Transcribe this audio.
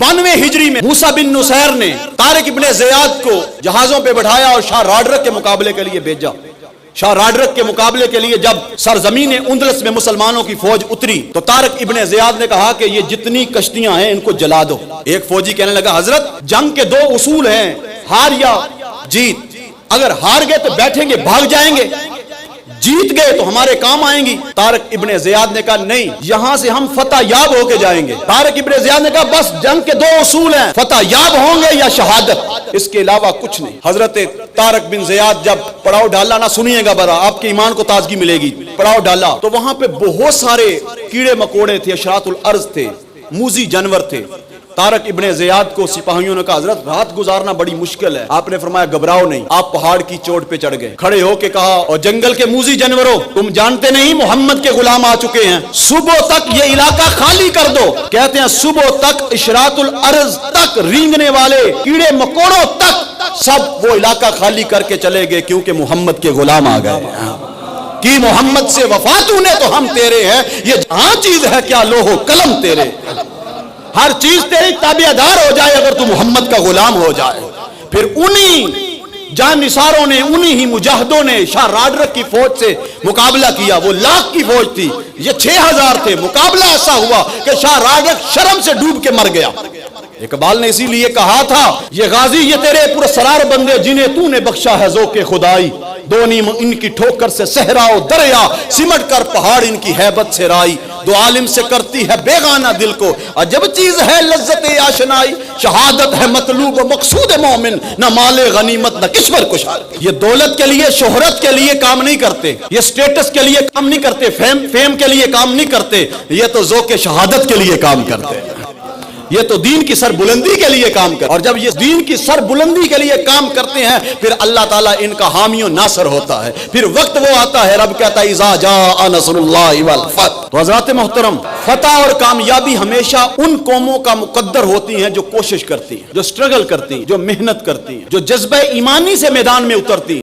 92 हिजरी में मूसा बिन नुसैर ने Tariq Ibn Ziyad को जहाजों पे बैठाया और शाह राडरक के मुकाबले के लिए भेजा। शाह राडरक के मुकाबले के लिए जब सरजमीन उंदलस में मुसलमानों की फौज उतरी तो तारिक इब्ने ज़ियाद ने कहा कि ये जितनी कश्तियां हैं इनको जला दो। एक फौजी कहने लगा, हजरत जंग के 2 उसूल हैं, हार या जीत। अगर हार गए तो बैठेंगे भाग जाएंगे, जीत गए तो हमारे काम आएंगी। तारिक इब्ने ज़ियाद ने कहा नहीं, यहां से हम फतह याब होके जाएंगे। तारिक इब्ने ज़ियाद ने कहा बस जंग के 2 उसूल हैं, फतह याब होंगे या शहादत, इसके अलावा कुछ नहीं। हजरत तारिक बिन ज़ियाद जब पड़ाव डाला ना, सुनिएगा बरा, आपके ईमान को ताजगी मिलेगी। पड़ाव डाला तो वहां पे बहुत सारे कीड़े मकोड़े थे, अशरातुल अर्ज थे, मूजी जानवर थे। तारिक इब्ने ज़ियाद को सिपाहियों ने कहा, हजरत रात गुजारना बड़ी मुश्किल है। आपने फरमाया घबराओ नहीं। आप पहाड़ की चोट पे चढ़ गए, खड़े होके कहा, और जंगल के मूजी जानवरों, तुम जानते नहीं मोहम्मद के गुलाम आ चुके हैं, सुबह तक ये इलाका खाली कर दो। कहते हैं सुबह तक, इशरातुल अर्ज तक, रेंगने वाले कीड़े मकोड़ों तक सब वो इलाका खाली करके चले गए, क्योंकि मोहम्मद के गुलाम आ गए कि मोहम्मद से वफा तूने तो हम तेरे हैं। ये जहां चीज है क्या लोहो कलम तेरे, हर चीज तेरी ताबेदार हो जाए अगर तू मोहम्मद का गुलाम हो जाए। फिर उन्हीं जानिसारों ने, उन्हीं ही मुजाहिदों ने शाह राडरक की फौज से मुकाबला किया। वो लाख की फौज थी, ये 6000 थे। मुकाबला ऐसा हुआ कि शाह राडरक शर्म से डूब के मर गया। इकबाल ने इसीलिए कहा था, ये गाजी ये तेरे पुरसरार बंदे जिन्हें तूने बख्शा है ज़ौक़े खुदाई, दो नीम इनकी ठोकर से सहरा और दरिया, सिमट कर पहाड़ इनकी हैबत से राई, दो आलिम से करती है बेगाना दिल को, अजब चीज है लज्जत आशनाई, शहादत है मतलूब मकसूद मोमिन, न माले गनीमत न किश्वर कुशार। ये दौलत के लिए, शोहरत के लिए काम नहीं करते, ये स्टेटस के लिए काम नहीं करते, फेम के लिए काम नहीं करते, ये तो ज़ौक़े शहादत के लिए काम करते हैं, ये तो दीन की सर बुलंदी के लिए काम कर। और जब ये दीन की सर बुलंदी के लिए काम करते हैं फिर अल्लाह ताला इनका हामी और नासर होता है। फिर वक्त वो आता है, रब कहता है इज़ा जाअ नस्रुल्लाहि वल फतह। तो हज़रात मोहतरम, फतह और कामयाबी हमेशा उन कौमों का मुकद्दर होती हैं जो कोशिश करती हैं, जो स्ट्रगल करती हैं, जो मेहनत करती हैं, जो जज्बे ईमानी से मैदान में उतरती हैं।